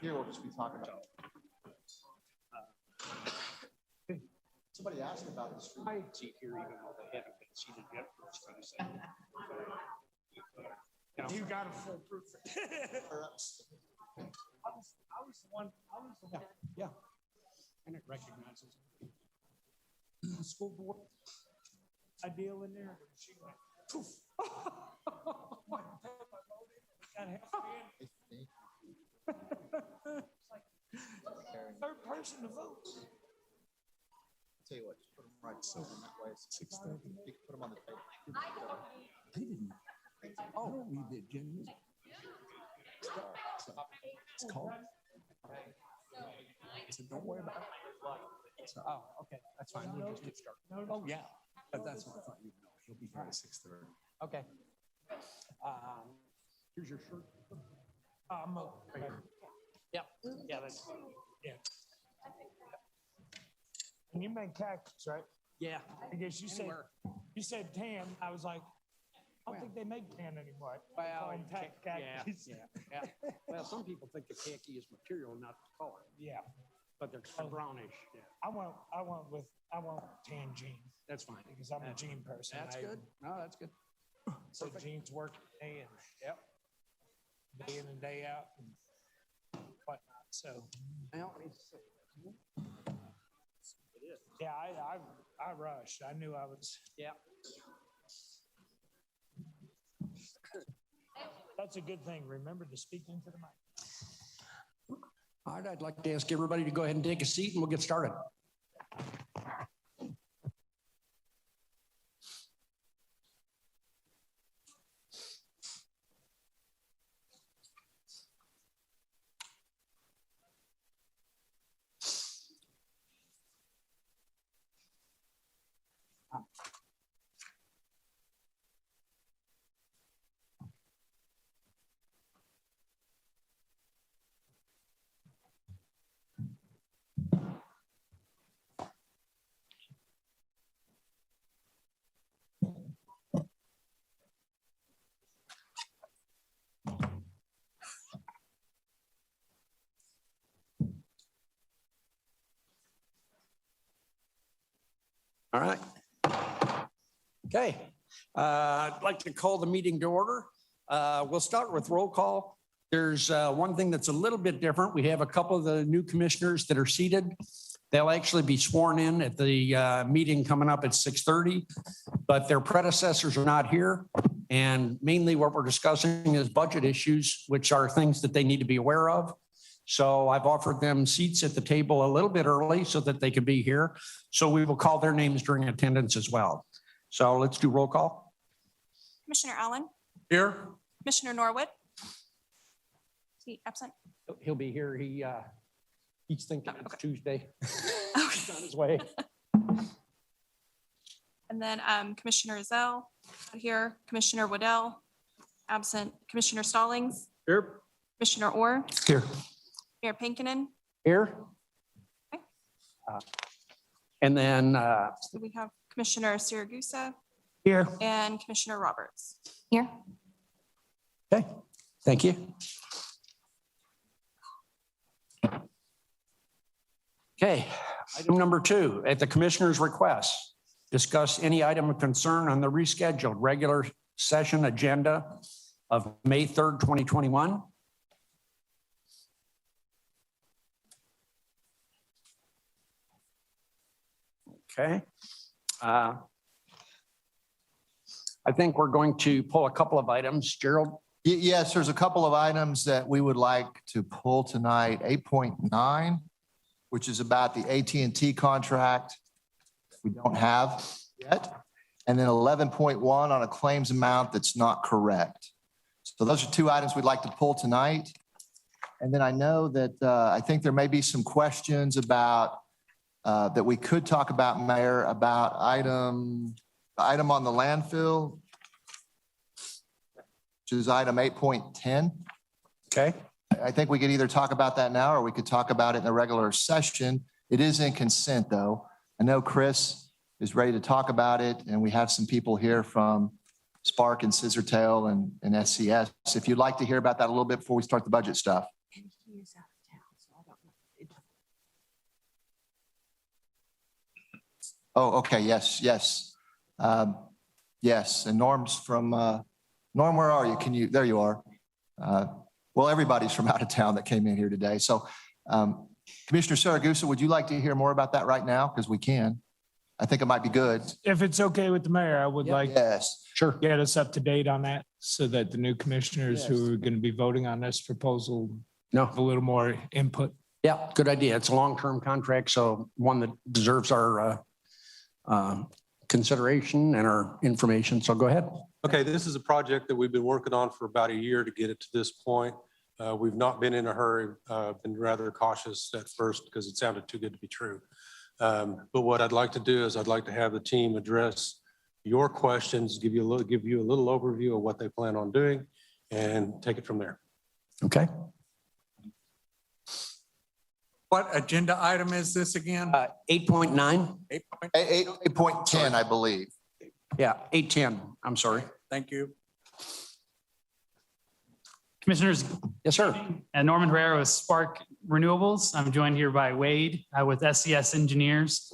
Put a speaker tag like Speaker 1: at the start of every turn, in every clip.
Speaker 1: Here we'll just be talking about. Somebody asked about the street.
Speaker 2: I see here, even though they haven't been seated yet.
Speaker 3: You got a full proof.
Speaker 2: I was the one. Yeah. And it recognizes the school board. I deal in there. She went, poof. Third person to vote.
Speaker 1: Tell you what, just put them right so that way it's 6:30. You can put them on the table.
Speaker 2: They didn't. Oh, we did, Jim. It's called. So don't worry about it. So, oh, okay, that's fine. We'll just get started. Oh, yeah, but that's what I thought you'd know. He'll be here at 6:30. Okay. Here's your shirt. Okay. Yep. Yeah, that's. Yeah.
Speaker 3: And you make cactus, right?
Speaker 2: Yeah.
Speaker 3: Because you said tan. I was like, I don't think they make tan anymore.
Speaker 2: Well,
Speaker 3: Cactus.
Speaker 2: yeah. Well, some people think the khaki is material, not the color.
Speaker 3: Yeah.
Speaker 2: But they're brownish. Yeah.
Speaker 3: I want tan jeans.
Speaker 2: That's fine.
Speaker 3: Because I'm a jean person.
Speaker 2: That's good. No, that's good.
Speaker 3: So jeans work day and day in and day out and whatnot. So yeah, I rushed. I knew I was.
Speaker 2: Yeah.
Speaker 3: That's a good thing. Remember to speak into the mic.
Speaker 2: All right, I'd like to ask everybody to go ahead and take a seat and we'll get started. All right. Okay. I'd like to call the meeting to order. We'll start with roll call. There's one thing that's a little bit different. We have a couple of the new commissioners that are seated. They'll actually be sworn in at the meeting coming up at 6:30, but their predecessors are not here. And mainly what we're discussing is budget issues, which are things that they need to be aware of. So I've offered them seats at the table a little bit early so that they can be here. So we will call their names during attendance as well. So let's do roll call.
Speaker 4: Commissioner Allen,
Speaker 2: Here.
Speaker 4: Commissioner Norwood. Is he absent?
Speaker 2: He'll be here. He's thinking it's Tuesday.
Speaker 4: Okay.
Speaker 2: He's on his way.
Speaker 4: And then Commissioner Zell here, Commissioner Waddell, absent, Commissioner Stallings,
Speaker 2: Here.
Speaker 4: Commissioner Orr,
Speaker 2: Here.
Speaker 4: Mayor Pinkinen.
Speaker 2: Here.
Speaker 4: Okay.
Speaker 2: And then
Speaker 4: So we have Commissioner Siragusa
Speaker 2: here.
Speaker 4: and Commissioner Roberts.
Speaker 5: Here.
Speaker 2: Okay, thank you. Okay, item number 2, at the commissioner's request, discuss any item of concern on the rescheduled regular session agenda of May 3rd, 2021. Okay. I think we're going to pull a couple of items. Gerald?
Speaker 1: Yes, there's a couple of items that we would like to pull tonight. 8.9, which is about the AT&T contract we don't have yet. And then 11.1 on a claims amount that's not correct. So those are 2 items we'd like to pull tonight. And then I know that I think there may be some questions about that we could talk about, Mayor, about item on the landfill, which is item 8.10.
Speaker 2: Okay.
Speaker 1: I think we could either talk about that now or we could talk about it in the regular session. It is in consent, though. I know Chris is ready to talk about it, and we have some people here from Spark and Scissortail and SCS. If you'd like to hear about that a little bit before we start the budget stuff. Oh, okay, yes, yes. Yes, and Norm's from, Norm, where are you? There you are. Well, everybody's from out of town that came in here today. So Commissioner Saragusa, would you like to hear more about that right now? Because we can. I think it might be good.
Speaker 3: If it's okay with the mayor, I would like to
Speaker 1: Yes.
Speaker 2: Sure.
Speaker 3: get us up to date on that so that the new commissioners
Speaker 1: Yes.
Speaker 3: who are going to be voting on this proposal
Speaker 2: No.
Speaker 3: have a little more input.
Speaker 2: Yeah, good idea. It's a long-term contract, so one that deserves our consideration and our information. So go ahead.
Speaker 5: Okay, this is a project that we've been working on for about a year to get it to this point. We've not been in a hurry, been rather cautious at first because it sounded too good to be true. But what I'd like to do is I'd like to have the team address your questions, give you a little overview of what they plan on doing and take it from there.
Speaker 2: Okay.
Speaker 6: What agenda item is this again?
Speaker 2: 8.9.
Speaker 1: 8.10, I believe.
Speaker 2: Yeah, 8:10. I'm sorry.
Speaker 6: Thank you.
Speaker 7: Commissioners,
Speaker 2: Yes, sir.
Speaker 7: Norman Herrera with Spark Renewables. I'm joined here by Wade with SES Engineers.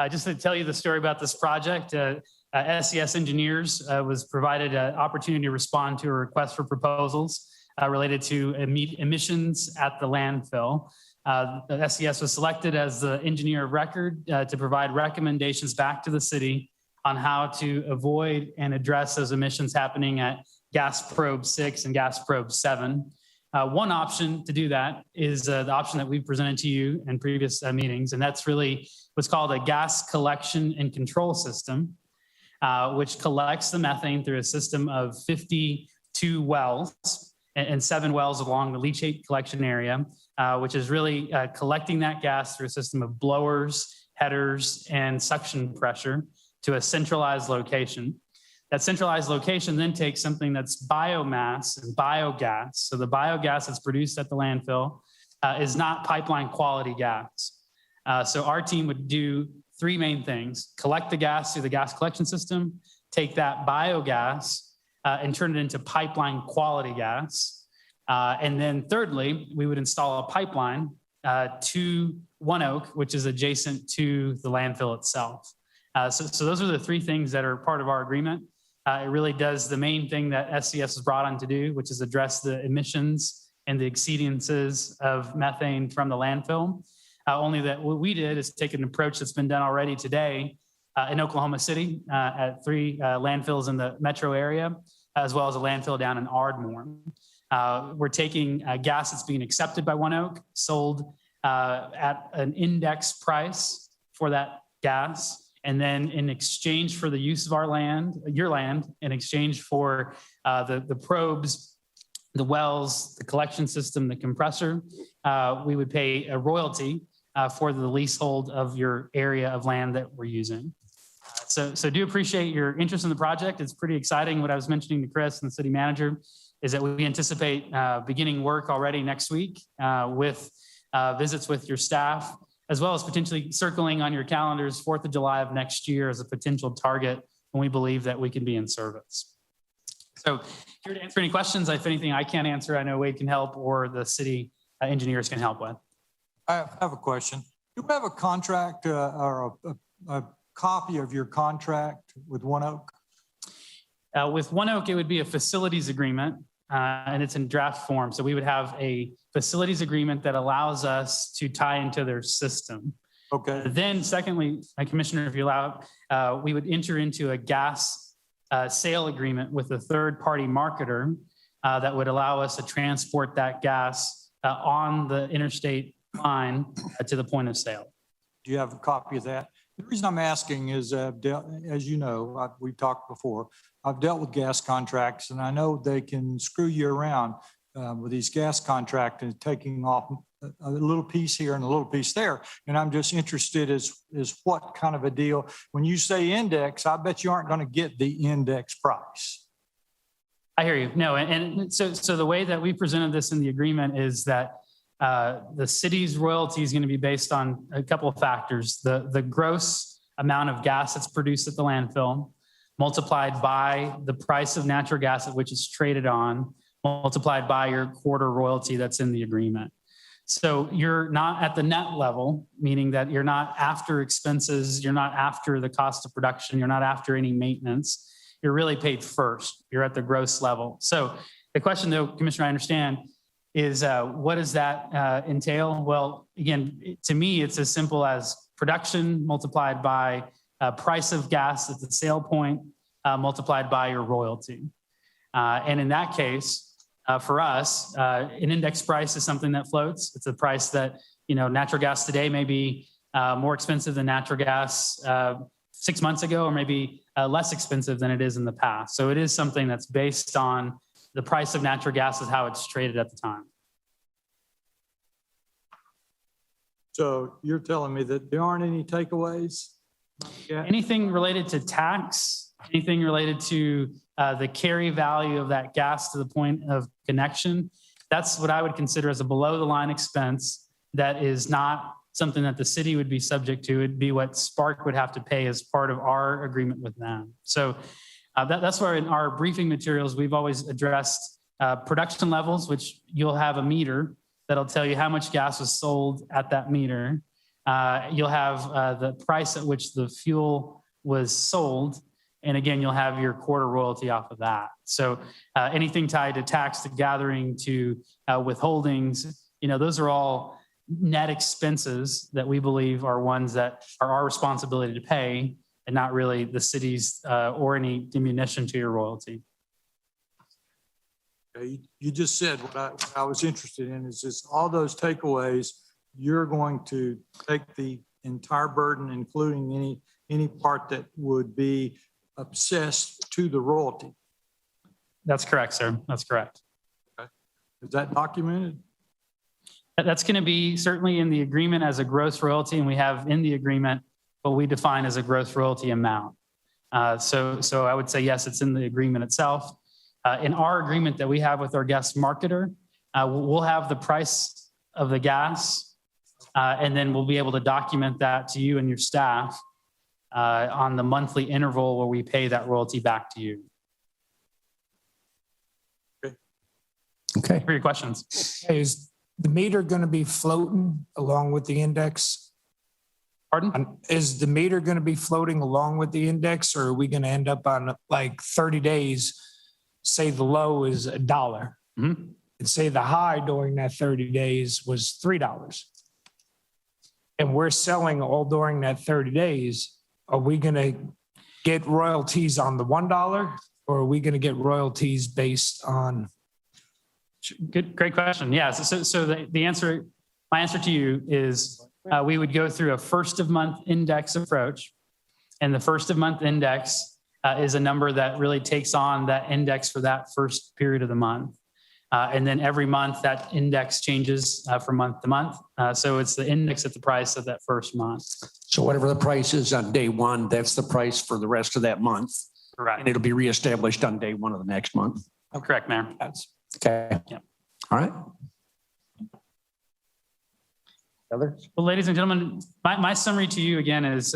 Speaker 7: Just to tell you the story about this project, SES Engineers was provided an opportunity to respond to a request for proposals related to emissions at the landfill. The SES was selected as the engineer of record to provide recommendations back to the city on how to avoid and address those emissions happening at gas probe 6 and gas probe 7. One option to do that is the option that we've presented to you in previous meetings, and that's really what's called a gas collection and control system, which collects the methane through a system of 52 wells and 7 wells along the leachate collection area, which is really collecting that gas through a system of blowers, headers, and suction pressure to a centralized location. That centralized location then takes something that's biomass and biogas. So the biogas that's produced at the landfill is not pipeline quality gas. So our team would do 3 main things: collect the gas through the gas collection system, take that biogas and turn it into pipeline quality gas. And then thirdly, we would install a pipeline to One Oak, which is adjacent to the landfill itself. So those are the 3 things that are part of our agreement. It really does the main thing that SCS was brought on to do, which is address the emissions and the exceedances of methane from the landfill. Only that what we did is take an approach that's been done already today in Oklahoma City at 3 landfills in the metro area, as well as a landfill down in Ardmore. We're taking gas that's being accepted by One Oak, sold at an index price for that gas. And then in exchange for the use of our land, your land, in exchange for the probes, the wells, the collection system, the compressor, we would pay a royalty for the leasehold of your area of land that we're using. So do appreciate your interest in the project. It's pretty exciting. What I was mentioning to Chris and the city manager is that we anticipate beginning work already next week with visits with your staff, as well as potentially circling on your calendars 4th of July of next year as a potential target when we believe that we can be in service. So here to answer any questions. If anything I can't answer, I know Wade can help or the city engineers can help with.
Speaker 6: I have a question. Do you have a contract or a copy of your contract with One Oak?
Speaker 7: With One Oak, it would be a facilities agreement and it's in draft form. So we would have a facilities agreement that allows us to tie into their system.
Speaker 6: Okay.
Speaker 7: Then secondly, Commissioner, if you allow, we would enter into a gas sale agreement with a third-party marketer that would allow us to transport that gas on the interstate line to the point of sale.
Speaker 6: Do you have a copy of that? The reason I'm asking is, as you know, we've talked before, I've dealt with gas contracts and I know they can screw you around with these gas contracts and taking off a little piece here and a little piece there. And I'm just interested is what kind of a deal. When you say index, I bet you aren't going to get the index price.
Speaker 7: I hear you. No, and so the way that we presented this in the agreement is that the city's royalty is going to be based on a couple of factors: the gross amount of gas that's produced at the landfill, multiplied by the price of natural gas at which it's traded on, multiplied by your quarter royalty that's in the agreement. So you're not at the net level, meaning that you're not after expenses, you're not after the cost of production, you're not after any maintenance. You're really paid first. You're at the gross level. So the question though, Commissioner, I understand, is what does that entail? Well, again, to me, it's as simple as production multiplied by price of gas at the sale point multiplied by your royalty. And in that case, for us, an index price is something that floats. It's a price that, natural gas today may be more expensive than natural gas 6 months ago, or maybe less expensive than it is in the past. So it is something that's based on the price of natural gas is how it's traded at the time.
Speaker 6: So you're telling me that there aren't any takeaways? Yeah.
Speaker 7: Anything related to tax, anything related to the carry value of that gas to the point of connection, that's what I would consider as a below the line expense that is not something that the city would be subject to. It'd be what Spark would have to pay as part of our agreement with them. So that's where in our briefing materials, we've always addressed production levels, which you'll have a meter that'll tell you how much gas was sold at that meter. You'll have the price at which the fuel was sold. And again, you'll have your quarter royalty off of that. So anything tied to tax, to gathering, to withholdings, those are all net expenses that we believe are ones that are our responsibility to pay and not really the city's or any diminution to your royalty.
Speaker 6: Okay, you just said what I was interested in is just all those takeaways, you're going to take the entire burden, including any part that would be obsessed to the royalty.
Speaker 7: That's correct, sir. That's correct.
Speaker 6: Okay. Is that documented?
Speaker 7: That's going to be certainly in the agreement as a gross royalty, and we have in the agreement what we define as a gross royalty amount. So I would say, yes, it's in the agreement itself. In our agreement that we have with our guest marketer, we'll have the price of the gas, and then we'll be able to document that to you and your staff on the monthly interval where we pay that royalty back to you.
Speaker 2: Okay.
Speaker 7: For your questions.
Speaker 3: Is the meter going to be floating along with the index?
Speaker 7: Pardon?
Speaker 3: Is the meter going to be floating along with the index, or are we going to end up on like 30 days, say the low is $1,
Speaker 7: Mm-hmm.
Speaker 3: and say the high during that 30 days was $3, and we're selling all during that 30 days, are we going to get royalties on the $1, or are we going to get royalties based on?
Speaker 7: Great question. Yeah. So the answer, my answer to you is we would go through a first of month index approach, and the first of month index is a number that really takes on that index for that first period of the month. And then every month that index changes from month to month. So it's the index at the price of that first month.
Speaker 2: So whatever the price is on day one, that's the price for the rest of that month.
Speaker 7: Correct.
Speaker 2: And it'll be reestablished on day one of the next month.
Speaker 7: Oh, correct, Mayor.
Speaker 2: Okay.
Speaker 7: Yeah.
Speaker 2: All right. Others?
Speaker 7: Well, ladies and gentlemen, my summary to you again is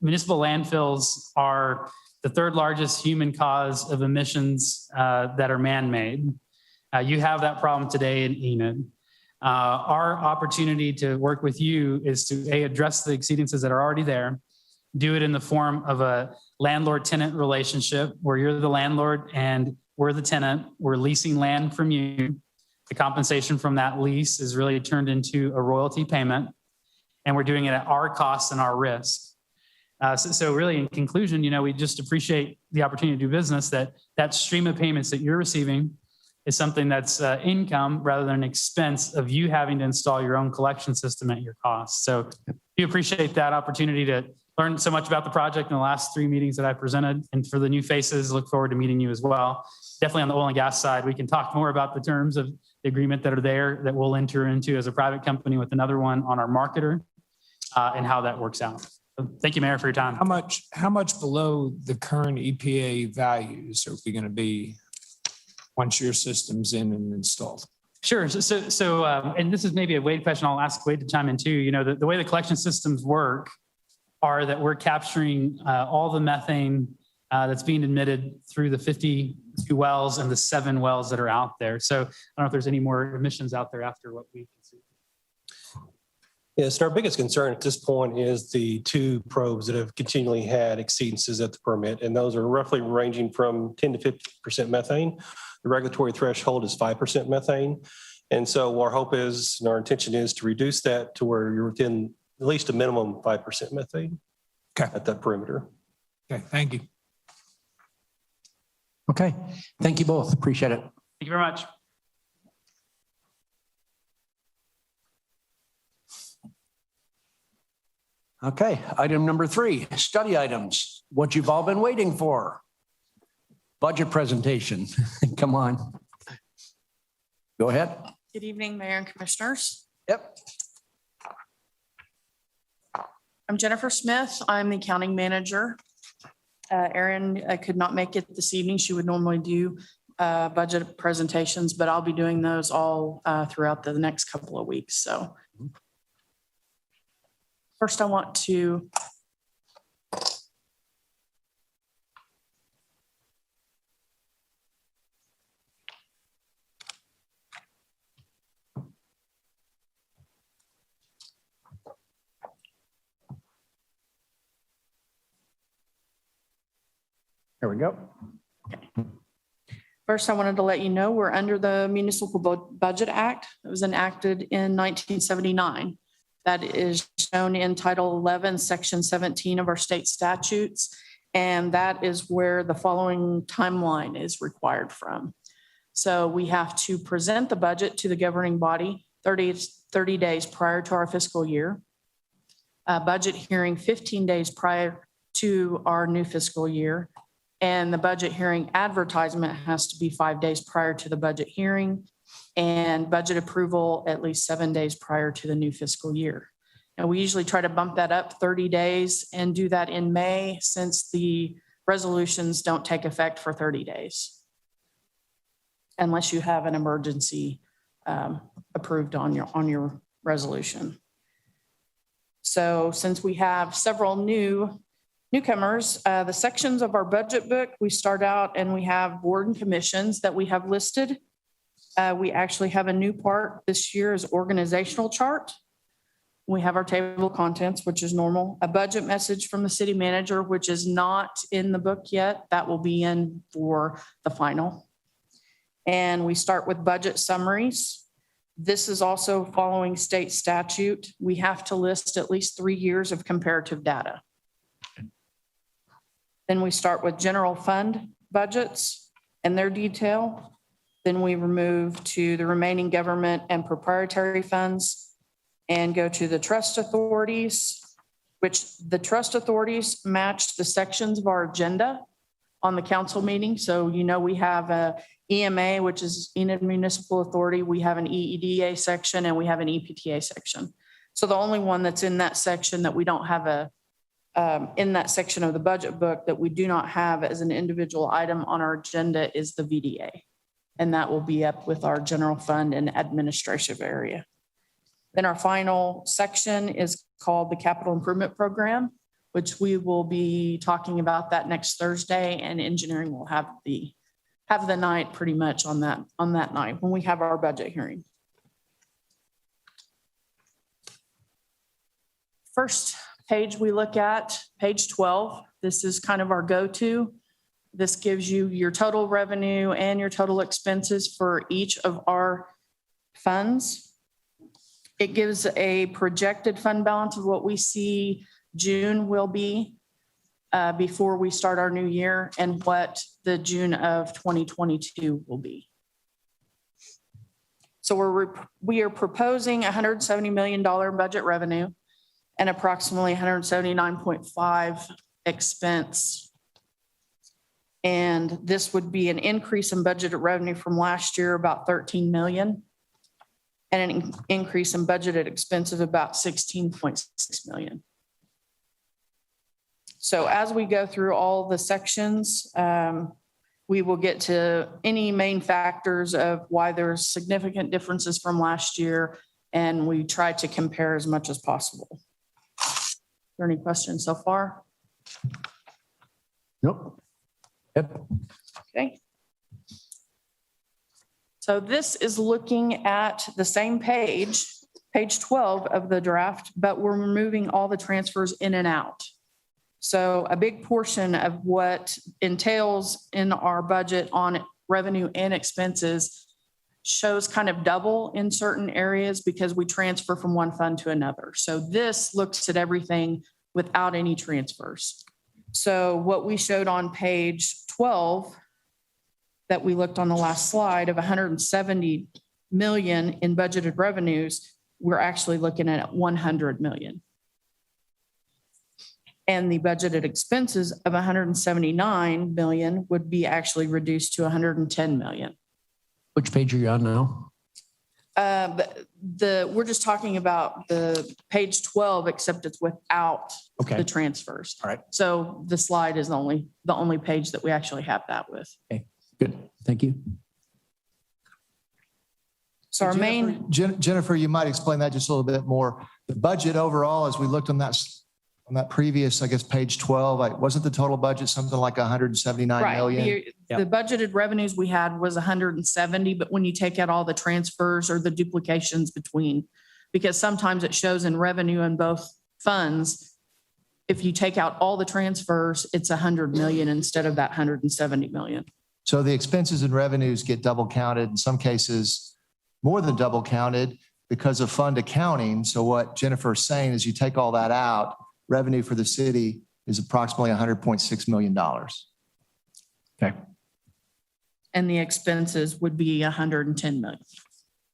Speaker 7: municipal landfills are the third largest human cause of emissions that are man-made. You have that problem today in Enid. Our opportunity to work with you is to address the exceedances that are already there, do it in the form of a landlord-tenant relationship where you're the landlord and we're the tenant. We're leasing land from you. The compensation from that lease is really turned into a royalty payment, and we're doing it at our cost and our risk. So really, in conclusion, we just appreciate the opportunity to do business, that stream of payments that you're receiving is something that's income rather than an expense of you having to install your own collection system at your cost. So we appreciate that opportunity to learn so much about the project in the last 3 meetings that I presented. And for the new faces, look forward to meeting you as well. Definitely on the oil and gas side, we can talk more about the terms of the agreement that are there that we'll enter into as a private company with another one on our marketer and how that works out. So thank you, Mayor, for your time.
Speaker 3: How much below the current EPA values are we going to be once your system's in and installed?
Speaker 7: Sure. So, and this is maybe a Wade question. I'll ask Wade to chime in too. The way the collection systems work are that we're capturing all the methane that's being emitted through the 52 wells and the 7 wells that are out there. So I don't know if there's any more emissions out there after what we can see.
Speaker 8: Yes, and our biggest concern at this point is the two probes that have continually had exceedances at the permit, and those are roughly ranging from 10 to 50% methane. The regulatory threshold is 5% methane. And so our hope is, and our intention is to reduce that to where you're within at least a minimum 5% methane at that perimeter.
Speaker 3: Okay, thank you.
Speaker 2: Okay, thank you both. Appreciate it.
Speaker 7: Thank you very much.
Speaker 2: Okay, item number 3, study items, what you've all been waiting for. Budget presentation. Come on. Go ahead.
Speaker 9: Good evening, Mayor and Commissioners.
Speaker 2: Yep.
Speaker 9: I'm Jennifer Smith. I'm the accounting manager. Erin could not make it this evening. She would normally do budget presentations, but I'll be doing those all throughout the next couple of weeks. So first I want to
Speaker 2: There we go.
Speaker 9: First, I wanted to let you know we're under the Municipal Budget Act. It was enacted in 1979. That is shown in Title 11, Section 17 of our state statutes. And that is where the following timeline is required from. So we have to present the budget to the governing body 30 days prior to our fiscal year. Budget hearing 15 days prior to our new fiscal year. And the budget hearing advertisement has to be 5 days prior to the budget hearing, and budget approval at least 7 days prior to the new fiscal year. And we usually try to bump that up 30 days and do that in May, since the resolutions don't take effect for 30 days. Unless you have an emergency approved on your resolution. So since we have several newcomers, the sections of our budget book, we start out and we have board and commissions that we have listed. We actually have a new part this year is organizational chart. We have our table of contents, which is normal. A budget message from the city manager, which is not in the book yet. That will be in for the final. And we start with budget summaries. This is also following state statute. We have to list at least 3 years of comparative data. Then we start with general fund budgets and their detail. Then we move to the remaining government and proprietary funds and go to the trust authorities, which the trust authorities match the sections of our agenda on the council meeting. So, we have a EMA, which is Enid Municipal Authority. We have an EEDA section and we have an EPTA section. So the only one that's in that section that we don't have in that section of the budget book that we do not have as an individual item on our agenda is the VDA. And that will be up with our general fund and administrative area. Then our final section is called the Capital Improvement Program, which we will be talking about that next Thursday, and engineering will have the night pretty much on that night when we have our budget hearing. First page we look at, page 12. This is kind of our go-to. This gives you your total revenue and your total expenses for each of our funds. It gives a projected fund balance of what we see June will be before we start our new year, and what the June of 2022 will be. So we are proposing $170 million budget revenue and approximately 179.5 expense. And this would be an increase in budgeted revenue from last year, about 13 million, and an increase in budgeted expense of about 16.6 million. So as we go through all the sections, we will get to any main factors of why there's significant differences from last year, and we try to compare as much as possible. Are there any questions so far?
Speaker 2: Nope. Yep.
Speaker 9: Okay. So this is looking at the same page page 12 of the draft, but we're removing all the transfers in and out. So a big portion of what entails in our budget on revenue and expenses shows kind of double in certain areas because we transfer from one fund to another. So this looks at everything without any transfers. So what we showed on page 12 that we looked on the last slide of 170 million in budgeted revenues, we're actually looking at 100 million. And the budgeted expenses of 179 million would be actually reduced to 110 million.
Speaker 2: Which page are you on now?
Speaker 9: We're just talking about the page 12, except it's without
Speaker 2: Okay.
Speaker 9: the transfers.
Speaker 2: All right.
Speaker 9: So the slide is the only page that we actually have that with.
Speaker 2: Good. Thank you.
Speaker 9: So our main,
Speaker 1: Jennifer, you might explain that just a little bit more. The budget overall, as we looked on that previous, I guess, page 12, like, wasn't the total budget something like 179
Speaker 9: right,
Speaker 1: million?
Speaker 9: the budgeted revenues we had was 170, but when you take out all the transfers or the duplications between, because sometimes it shows in revenue in both funds, if you take out all the transfers, it's 100 million instead of that 170 million.
Speaker 1: So the expenses and revenues get double counted, in some cases more than double counted because of fund accounting. So what Jennifer is saying is you take all that out, revenue for the city is approximately $100.6 million.
Speaker 2: Okay.
Speaker 9: And the expenses would be 110 million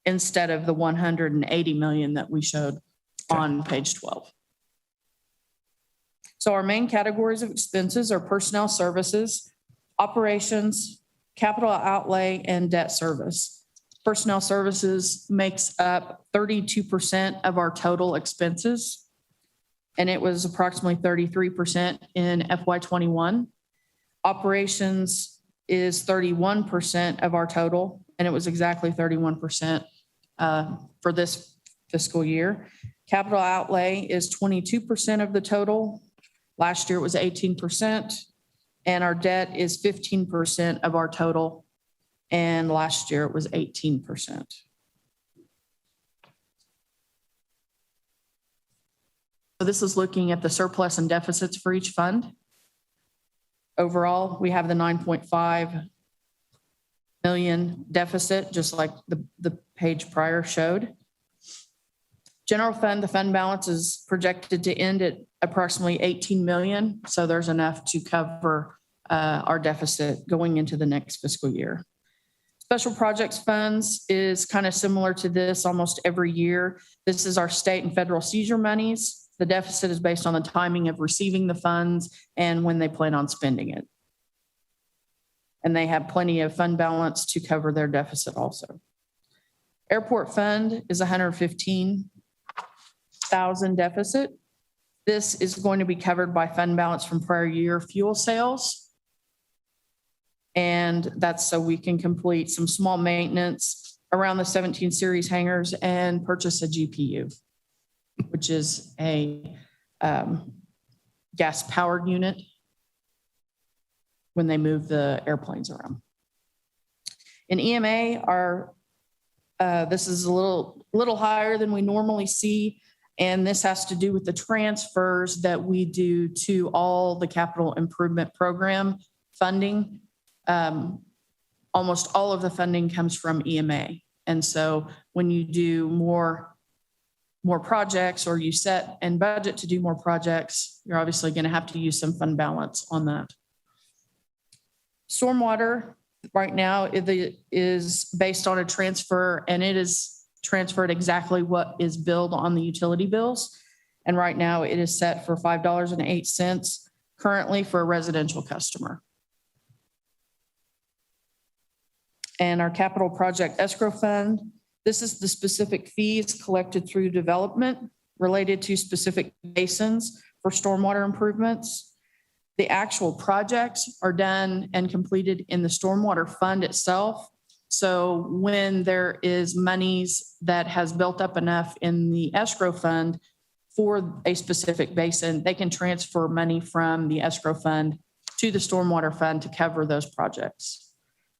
Speaker 9: instead of the 180 million that we showed on page 12. So our main categories of expenses are personnel services, operations, capital outlay, and debt service. Personnel services makes up 32% of our total expenses, and it was approximately 33% in FY21. Operations is 31% of our total, and it was exactly 31% for this fiscal year. Capital outlay is 22% of the total. Last year it was 18%, and our debt is 15% of our total, and last year it was 18%. So this is looking at the surplus and deficits for each fund. Overall, we have the 9.5 million deficit, just like the page prior showed. General fund, the fund balance is projected to end at approximately 18 million. So there's enough to cover our deficit going into the next fiscal year. Special projects funds is kind of similar to this almost every year. This is our state and federal seizure monies. The deficit is based on the timing of receiving the funds and when they plan on spending it. And they have plenty of fund balance to cover their deficit also. Airport fund is 115,000 deficit. This is going to be covered by fund balance from prior year fuel sales. And that's so we can complete some small maintenance around the 17 series hangars and purchase a GPU, which is a gas powered unit when they move the airplanes around. In EMA, this is a little higher than we normally see. And this has to do with the transfers that we do to all the capital improvement program funding. Almost all of the funding comes from EMA. And so when you do more projects or you set and budget to do more projects, you're obviously going to have to use some fund balance on that. Stormwater right now it is based on a transfer, and it is transferred exactly what is billed on the utility bills. And right now it is set for $5.08 currently for a residential customer. And our capital project escrow fund, this is the specific fees collected through development related to specific basins for stormwater improvements. The actual projects are done and completed in the stormwater fund itself. So when there is monies that has built up enough in the escrow fund for a specific basin, they can transfer money from the escrow fund to the stormwater fund to cover those projects.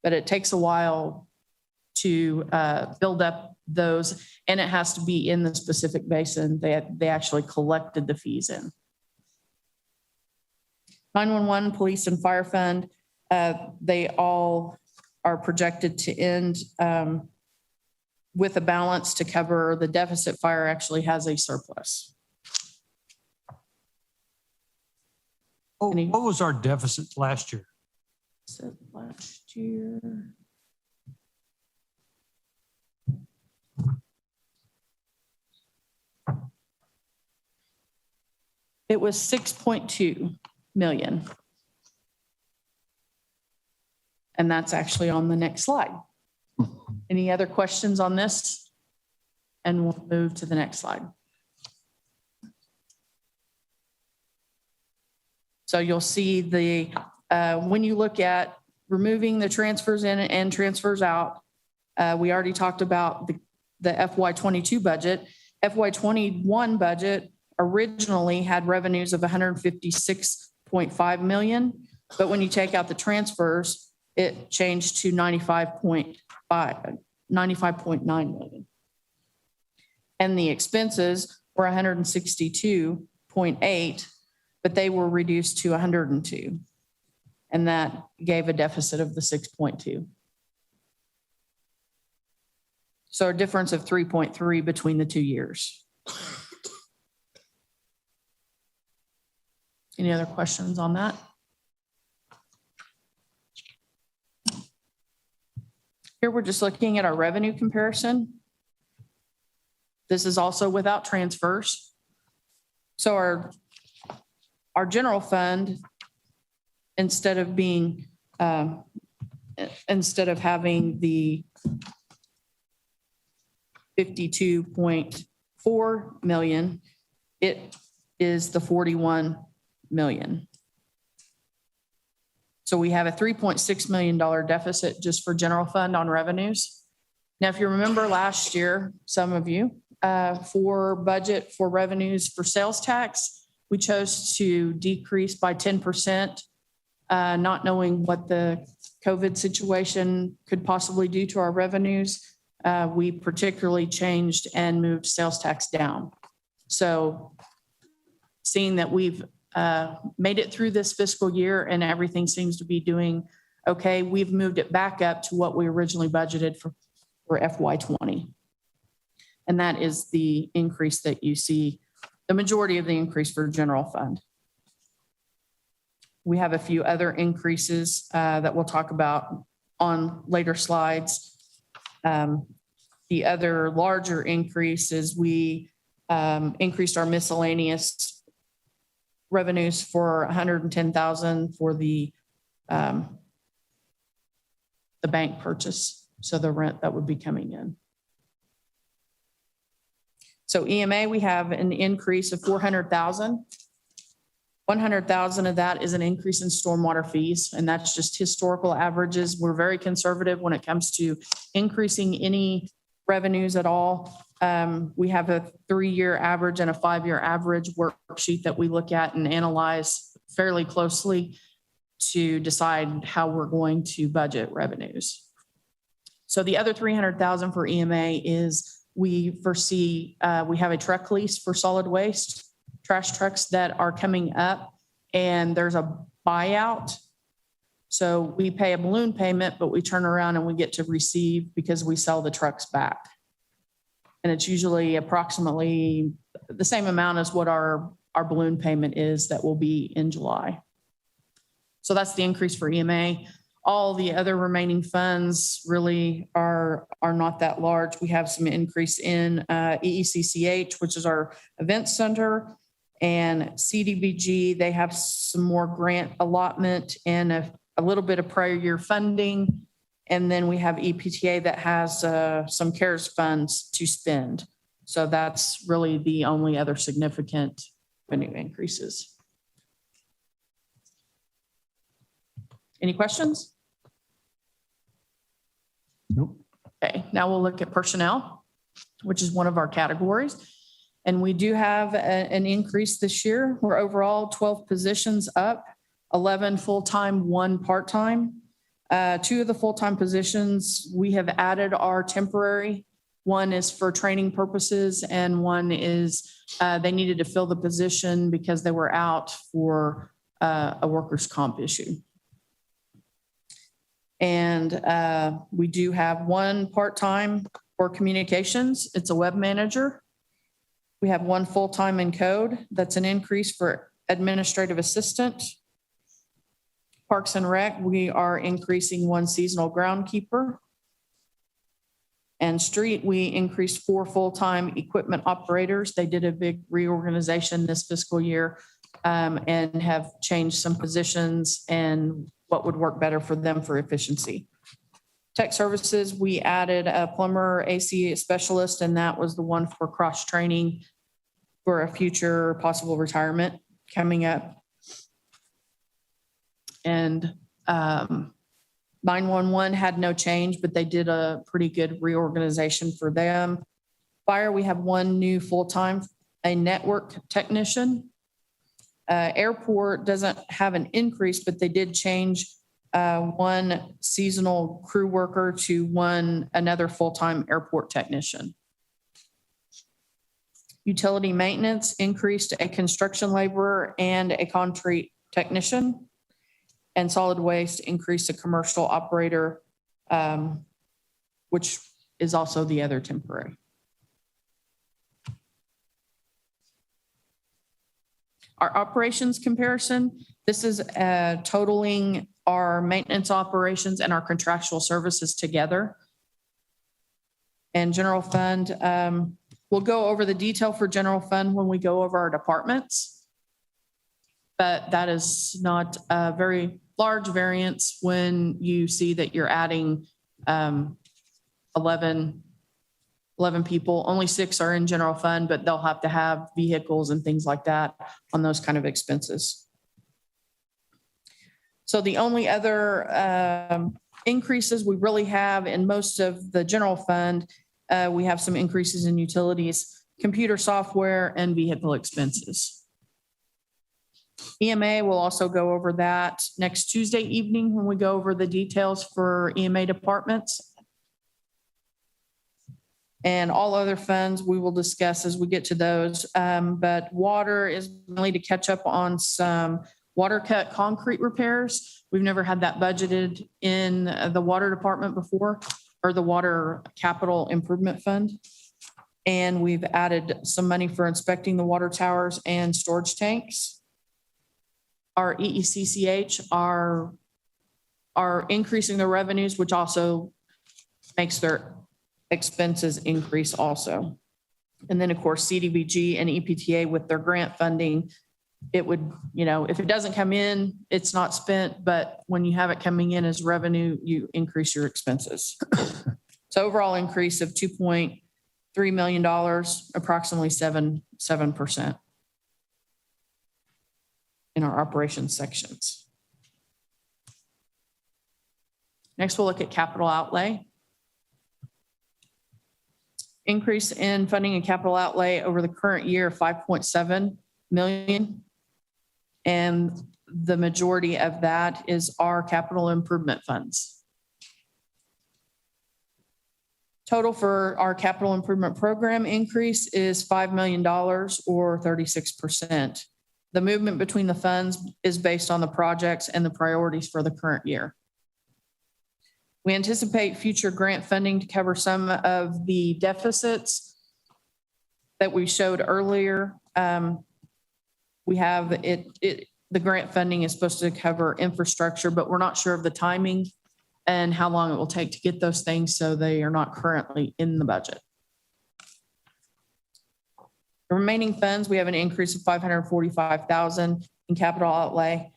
Speaker 9: But it takes a while to build up those, and it has to be in the specific basin they actually collected the fees in. 911, police and fire fund, they all are projected to end with a balance to cover the deficit. Fire actually has a surplus.
Speaker 6: Oh, what was our deficit last year?
Speaker 9: So last year. It was 6.2 million. And that's actually on the next slide. Any other questions on this? And we'll move to the next slide. So you'll see the, when you look at removing the transfers in and transfers out, we already talked about the FY22 budget. FY21 budget originally had revenues of 156.5 million, but when you take out the transfers, it changed to 95.9 million. And the expenses were 162.8, but they were reduced to 102. And that gave a deficit of the 6.2. So a difference of 3.3 between the 2 years. Any other questions on that? Here we're just looking at our revenue comparison. This is also without transfers. So our general fund, instead of having the 52.4 million, it is the 41 million. So we have a $3.6 million deficit just for general fund on revenues. Now, if you remember last year, some of you, for budget for revenues for sales tax, we chose to decrease by 10%, not knowing what the COVID situation could possibly do to our revenues. We particularly changed and moved sales tax down. So seeing that we've made it through this fiscal year and everything seems to be doing okay, we've moved it back up to what we originally budgeted for FY20. And that is the increase that you see, the majority of the increase for general fund. We have a few other increases that we'll talk about on later slides. The other larger increase is we increased our miscellaneous revenues for 110,000 for the bank purchase. So the rent that would be coming in. So EMA, we have an increase of 400,000. 100,000 of that is an increase in stormwater fees, and that's just historical averages. We're very conservative when it comes to increasing any revenues at all. We have a 3-year average and a 5-year average worksheet that we look at and analyze fairly closely to decide how we're going to budget revenues. So the other 300,000 for EMA is we foresee, we have a truck lease for solid waste, trash trucks that are coming up, and there's a buyout. So we pay a balloon payment, but we turn around and we get to receive because we sell the trucks back. And it's usually approximately the same amount as what our balloon payment is that will be in July. So that's the increase for EMA. All the other remaining funds really are not that large. We have some increase in EECCH, which is our event center, and CDBG. They have some more grant allotment and a little bit of prior year funding. And then we have EPTA that has some CARES funds to spend. So that's really the only other significant revenue increases. Any questions?
Speaker 6: Nope.
Speaker 9: Okay, now we'll look at personnel, which is one of our categories. And we do have an increase this year. We're overall 12 positions up, 11 full-time, 1 part-time. 2 of the full-time positions, we have added our temporary One is for training purposes and one is they needed to fill the position because they were out for a workers' comp issue. And we do have one part-time for communications. It's a web manager. We have one full-time in code. That's an increase for administrative assistant. Parks and Rec, we are increasing one seasonal groundkeeper. And street, we increased 4 full-time equipment operators. They did a big reorganization this fiscal year and have changed some positions and what would work better for them for efficiency. Tech services, we added a plumber, AC specialist, and that was the one for cross-training for a future possible retirement coming up. And 911 had no change, but they did a pretty good reorganization for them. Fire, we have one new full-time, a network technician. Airport doesn't have an increase, but they did change one seasonal crew worker to another full-time airport technician. Utility maintenance increased a construction laborer and a concrete technician. And solid waste increased a commercial operator, which is also the other temporary. Our operations comparison, this is totaling our maintenance operations and our contractual services together. And general fund, we'll go over the detail for general fund when we go over our departments. But that is not a very large variance when you see that you're adding 11 people. Only 6 are in general fund, but they'll have to have vehicles and things like that on those kind of expenses. So the only other increases we really have in most of the general fund, we have some increases in utilities, computer software, and vehicle expenses. EMA will also go over that next Tuesday evening when we go over the details for EMA departments. And all other funds we will discuss as we get to those. But water is mainly to catch up on some water cut concrete repairs. We've never had that budgeted in the water department before, or the water capital improvement fund. And we've added some money for inspecting the water towers and storage tanks. Our EECCH are increasing their revenues, which also makes their expenses increase also. And then of course, CDBG and EPTA with their grant funding, it would, if it doesn't come in, it's not spent, but when you have it coming in as revenue, you increase your expenses. So overall increase of $2.3 million, approximately 7%. In our operations sections. Next, we'll look at capital outlay. Increase in funding and capital outlay over the current year, 5.7 million. And the majority of that is our capital improvement funds. Total for our capital improvement program increase is $5 million or 36%. The movement between the funds is based on the projects and the priorities for the current year. We anticipate future grant funding to cover some of the deficits that we showed earlier. We have the grant funding is supposed to cover infrastructure, but we're not sure of the timing and how long it will take to get those things, so they are not currently in the budget. The remaining funds, we have an increase of $545,000 in capital outlay.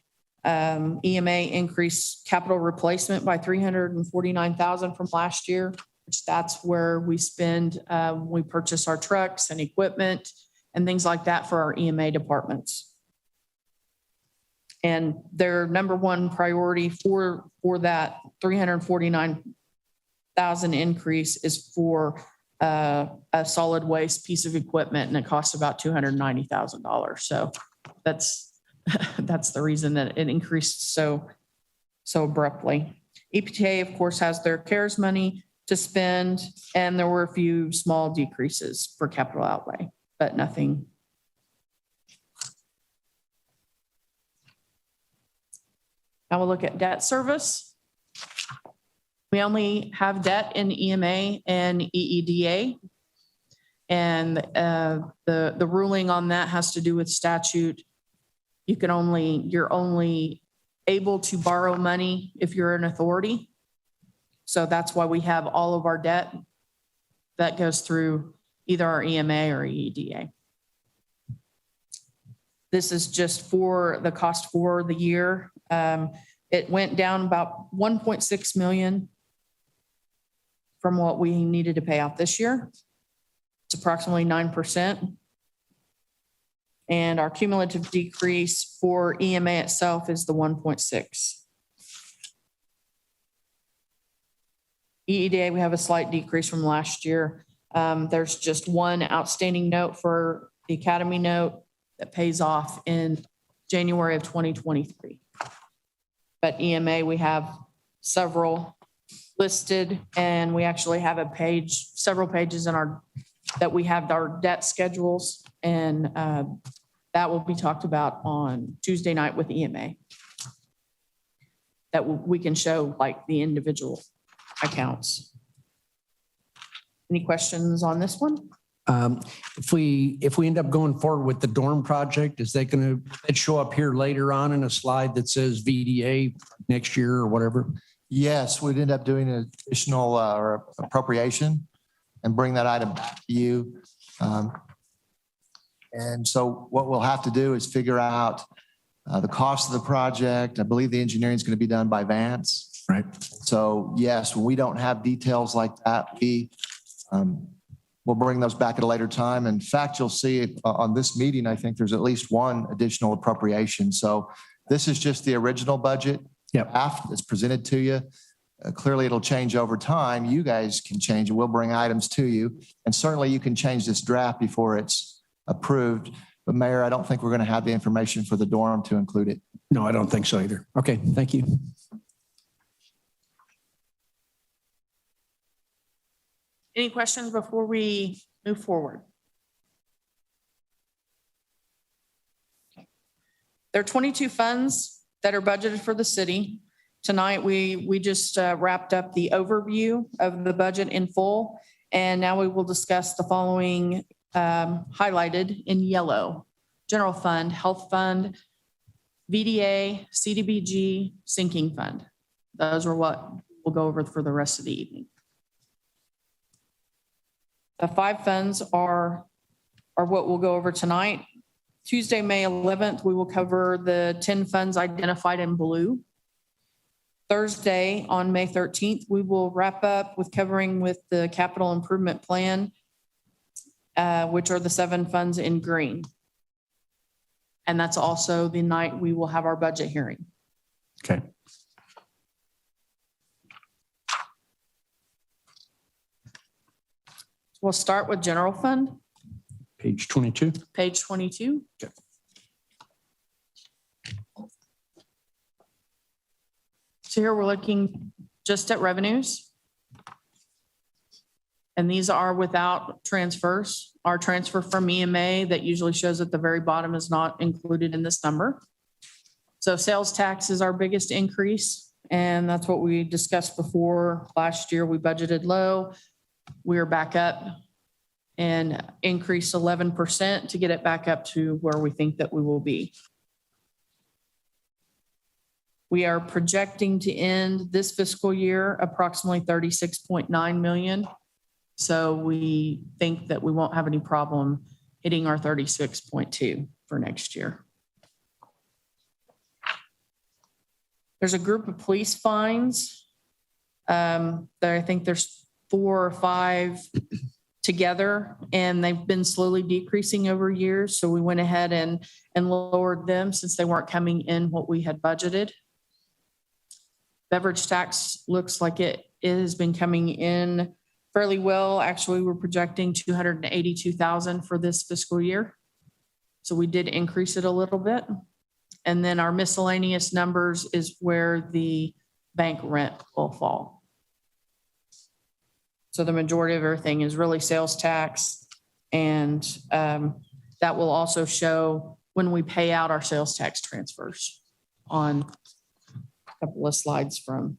Speaker 9: EMA increased capital replacement by $349,000 from last year, which that's where we spend, we purchase our trucks and equipment and things like that for our EMA departments. And their number one priority for that $349,000 increase is for a solid waste piece of equipment, and it costs about $290,000. So that's the reason that it increased so abruptly. EPTA, of course, has their CARES money to spend, and there were a few small decreases for capital outlay, but nothing. Now we'll look at debt service. We only have debt in EMA and EEDA. And the ruling on that has to do with statute. You're only able to borrow money if you're an authority. So that's why we have all of our debt that goes through either our EMA or EEDA. This is just for the cost for the year. It went down about 1.6 million from what we needed to pay out this year. It's approximately 9%. And our cumulative decrease for EMA itself is the 1.6. EEDA, we have a slight decrease from last year. There's just one outstanding note for the Academy note that pays off in January of 2023. But EMA, we have several listed, and we actually have a page, several pages in our, that we have our debt schedules, and that will be talked about on Tuesday night with EMA. That we can show like the individual accounts. Any questions on this one?
Speaker 2: If we end up going forward with the dorm project, is that going to show up here later on in a slide that says VDA next year or whatever?
Speaker 1: Yes, we'd end up doing an additional or appropriation and bring that item back to you. And so what we'll have to do is figure out the cost of the project. I believe the engineering is going to be done by Vance.
Speaker 2: Right.
Speaker 1: So yes, when we don't have details like that, we'll bring those back at a later time. In fact, you'll see it on this meeting. I think there's at least one additional appropriation. So this is just the original budget. Draft that's presented to you. Clearly, it'll change over time. You guys can change it. We'll bring items to you. And certainly you can change this draft before it's approved. But Mayor, I don't think we're going to have the information for the dorm to include it.
Speaker 2: No, I don't think so either. Okay, thank you.
Speaker 9: Any questions before we move forward? There are 22 funds that are budgeted for the city. Tonight, we just wrapped up the overview of the budget in full, and now we will discuss the following highlighted in yellow: general fund, health fund, VDA, CDBG, sinking fund. Those are what we'll go over for the rest of the evening. The 5 funds are what we'll go over tonight. Tuesday, May 11th, we will cover the 10 funds identified in blue. Thursday, on May 13th, we will wrap up with covering with the capital improvement plan, which are the 7 funds in green. And that's also the night we will have our budget hearing.
Speaker 2: Okay.
Speaker 9: We'll start with general fund.
Speaker 2: Page 22.
Speaker 9: Page 22.
Speaker 2: Okay.
Speaker 9: So here we're looking just at revenues. And these are without transfers. Our transfer from EMA that usually shows at the very bottom is not included in this number. So sales tax is our biggest increase. And that's what we discussed before. Last year, we budgeted low. We are back up and increased 11% to get it back up to where we think that we will be. We are projecting to end this fiscal year approximately 36.9 million. So we think that we won't have any problem hitting our 36.2 for next year. There's a group of police fines. That I think there's 4 or 5 together, and they've been slowly decreasing over years. So we went ahead and lowered them since they weren't coming in what we had budgeted. Beverage tax looks like it has been coming in fairly well. Actually, we're projecting 282,000 for this fiscal year. So we did increase it a little bit. And then our miscellaneous numbers is where the bank rent will fall. So the majority of everything is really sales tax. And that will also show when we pay out our sales tax transfers on a couple of slides from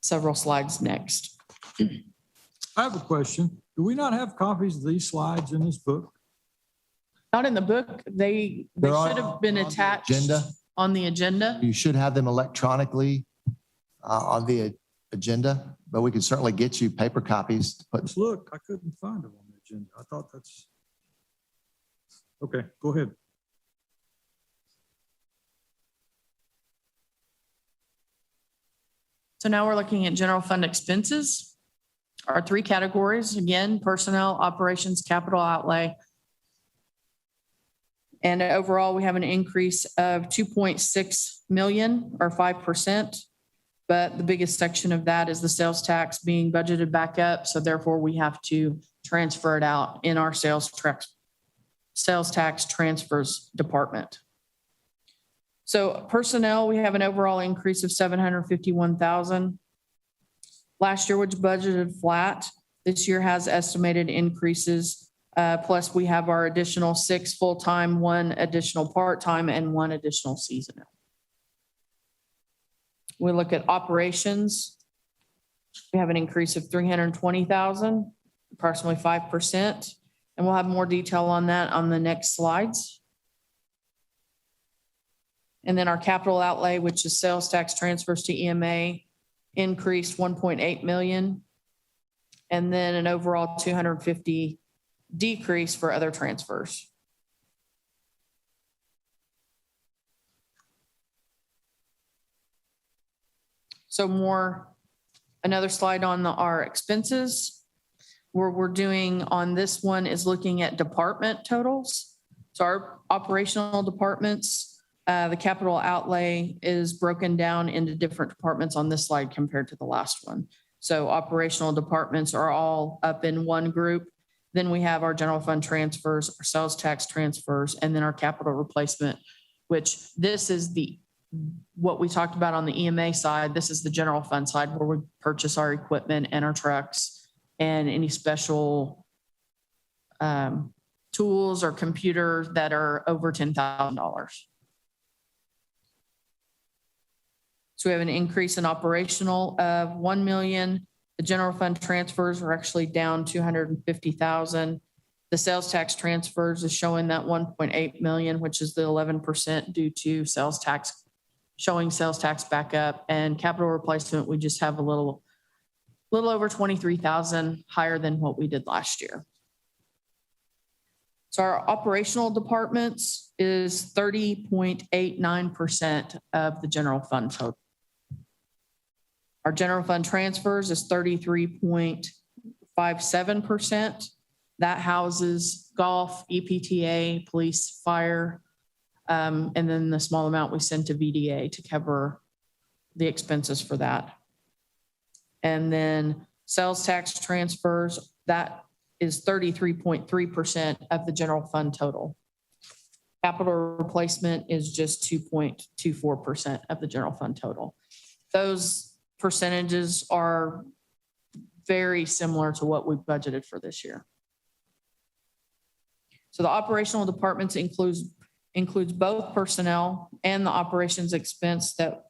Speaker 9: several slides next.
Speaker 6: I have a question. Do we not have copies of these slides in this book?
Speaker 9: Not in the book. They
Speaker 1: They're on-
Speaker 9: should have been
Speaker 1: on the
Speaker 9: attached
Speaker 1: agenda.
Speaker 9: on the agenda.
Speaker 1: You should have them electronically on the agenda, but we can certainly get you paper copies to put.
Speaker 6: Let's look. I couldn't find them on the agenda. I thought that's. Okay, go ahead.
Speaker 9: So now we're looking at general fund expenses. Our three categories, again, personnel, operations, capital outlay. And overall, we have an increase of 2.6 million or 5%. But the biggest section of that is the sales tax being budgeted back up. So therefore, we have to transfer it out in our sales tax transfers department. So personnel, we have an overall increase of 751,000. Last year, which budgeted flat, this year has estimated increases. Plus we have our additional 6 full-time, 1 additional part-time, and 1 additional seasonal. We look at operations. We have an increase of 320,000, approximately 5%. And we'll have more detail on that on the next slides. And then our capital outlay, which is sales tax transfers to EMA, increased 1.8 million. And then an overall 250 decrease for other transfers. So another slide on our expenses. What we're doing on this one is looking at department totals. So our operational departments, the capital outlay is broken down into different departments on this slide compared to the last one. So operational departments are all up in one group. Then we have our general fund transfers, our sales tax transfers, and then our capital replacement, which this is what we talked about on the EMA side. This is the general fund side where we purchase our equipment and our trucks and any special tools or computers that are over $10,000. So we have an increase in operational of 1 million. The general fund transfers are actually down 250,000. The sales tax transfers is showing that 1.8 million, which is the 11% due to sales tax, showing sales tax back up. And capital replacement, we just have a little over 23,000 higher than what we did last year. So our operational departments is 30.89% of the general fund total. Our general fund transfers is 33.57%. That houses golf, EPTA, police, fire, and then the small amount we send to VDA to cover the expenses for that. And then sales tax transfers, that is 33.3% of the general fund total. Capital replacement is just 2.24% of the general fund total. Those percentages are very similar to what we budgeted for this year. So the operational departments includes both personnel and the operations expense that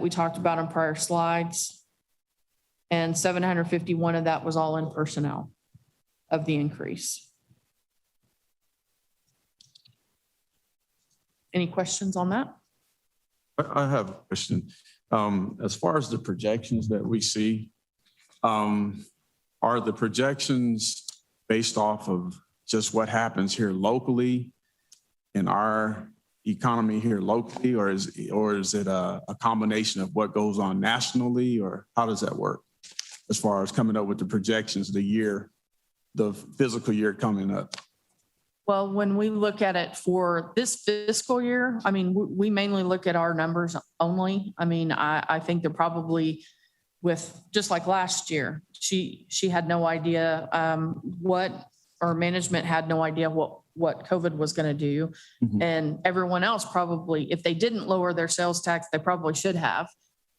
Speaker 9: we talked about on prior slides. And 751 of that was all in personnel of the increase. Any questions on that?
Speaker 10: I have a question. As far as the projections that we see, are the projections based off of just what happens here locally in our economy here locally, or is it a combination of what goes on nationally, or how does that work as far as coming up with the projections, the physical year coming up?
Speaker 9: Well, when we look at it for this fiscal year, I mean, we mainly look at our numbers only. I mean, I think they're probably just like last year, she had no idea or management had no idea what COVID was going to do. Mm-hmm. And everyone else probably, if they didn't lower their sales tax, they probably should have.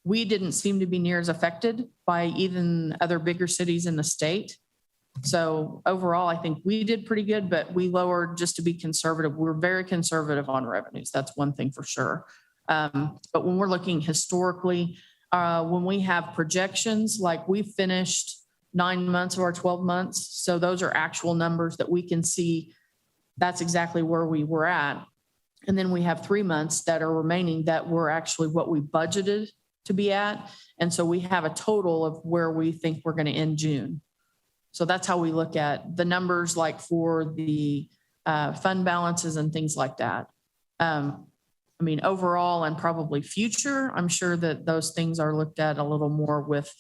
Speaker 9: we didn't seem to be near as affected by even other bigger cities in the state. So overall, I think we did pretty good, but we lowered just to be conservative. We're very conservative on revenues. That's one thing for sure. But when we're looking historically, when we have projections, like we finished 9 months of our 12 months. So those are actual numbers that we can see. That's exactly where we were at. And then we have 3 months that are remaining that were actually what we budgeted to be at. And so we have a total of where we think we're going to end June. So that's how we look at the numbers, like for the fund balances and things like that. I mean, overall and probably future, I'm sure that those things are looked at a little more with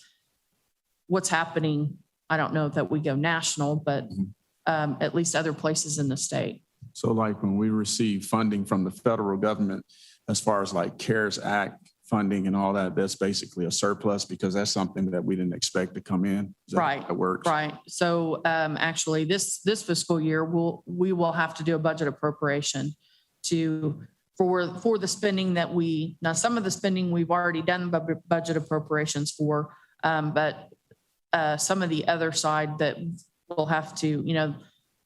Speaker 9: what's happening. I don't know that we go national, but at least other places in the state.
Speaker 10: So like when we receive funding from the federal government, as far as like CARES Act funding and all that, that's basically a surplus because that's something that we didn't expect to come in. Is that how
Speaker 9: Right.
Speaker 10: it works?
Speaker 9: Right. So actually this fiscal year, we will have to do a budget appropriation for the spending that now some of the spending we've already done budget appropriations for, but some of the other side that we'll have to,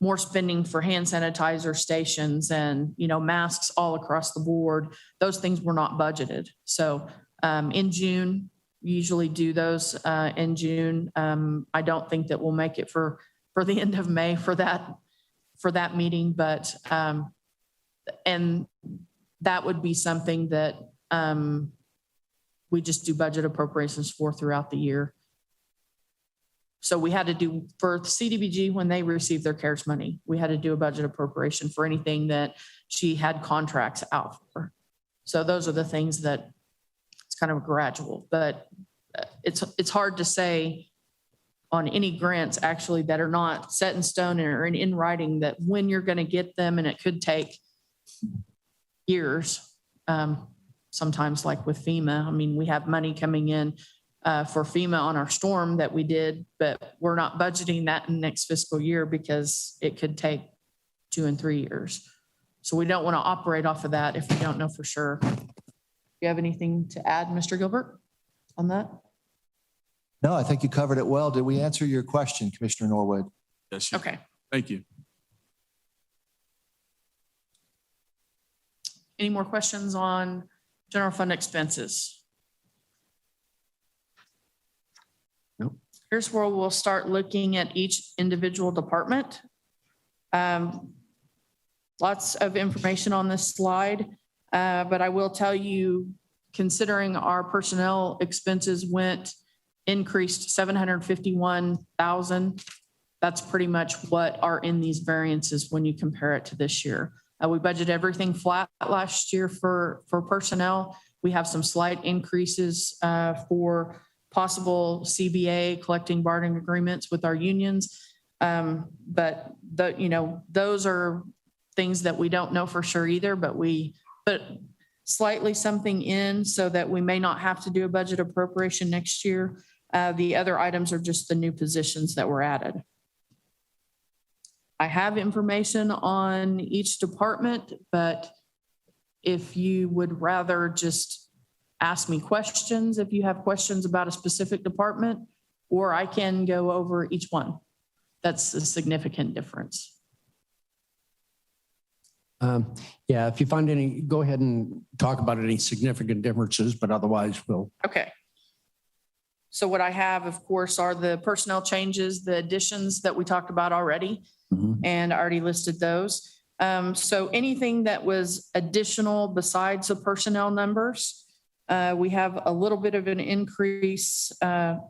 Speaker 9: more spending for hand sanitizer stations and, masks all across the board. Those things were not budgeted. So in June, we usually do those in June. I don't think that we'll make it for the end of May for that meeting, but and that would be something that we just do budget appropriations for throughout the year. So we had to do for CDBG when they received their CARES money, we had to do a budget appropriation for anything that she had contracts out for. So those are the things that it's kind of gradual, but it's hard to say on any grants actually that are not set in stone or in writing that when you're going to get them, and it could take years. Sometimes like with FEMA, I mean, we have money coming in for FEMA on our storm that we did, but we're not budgeting that in next fiscal year because it could take 2 and 3 years. So we don't want to operate off of that if we don't know for sure. Do you have anything to add, Mr. Gilbert, on that?
Speaker 1: No, I think you covered it well. Did we answer your question, Commissioner Norwood?
Speaker 10: Yes.
Speaker 9: Okay.
Speaker 10: Thank you.
Speaker 9: Any more questions on general fund expenses?
Speaker 1: Nope.
Speaker 9: Here's where we'll start looking at each individual department. Lots of information on this slide, but I will tell you, considering our personnel expenses increased 751,000, that's pretty much what are in these variances when you compare it to this year. We budgeted everything flat last year for personnel. We have some slight increases for possible CBA, collecting bargaining agreements with our unions. But those are things that we don't know for sure either, but we put slightly something in so that we may not have to do a budget appropriation next year. The other items are just the new positions that were added. I have information on each department, but if you would rather just ask me questions, if you have questions about a specific department, or I can go over each one. That's a significant difference.
Speaker 2: Yeah, if you find any, go ahead and talk about any significant differences, but otherwise we'll.
Speaker 9: Okay. So what I have, of course, are the personnel changes, the additions that we talked about already, and I already listed those. So anything that was additional besides the personnel numbers, we have a little bit of an increase.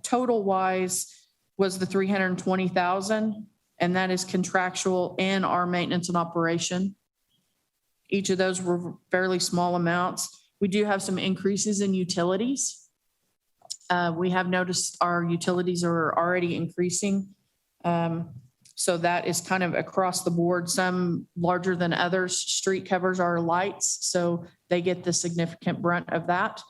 Speaker 9: Total wise was the 320,000, and that is contractual and our maintenance and operation. Each of those were fairly small amounts. We do have some increases in utilities. We have noticed our utilities are already increasing. So that is kind of across the board, some larger than others. Street covers our lights, so they get the significant brunt of that.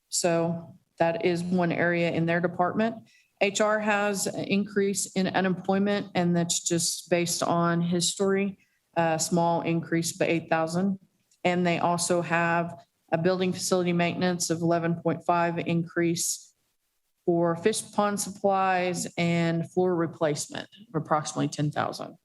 Speaker 9: So that is one area in their department. HR has an increase in unemployment, and that's just based on history, a small increase by 8,000. And they also have A building facility maintenance of 11.5 increase for fish pond supplies and floor replacement of approximately 10,000.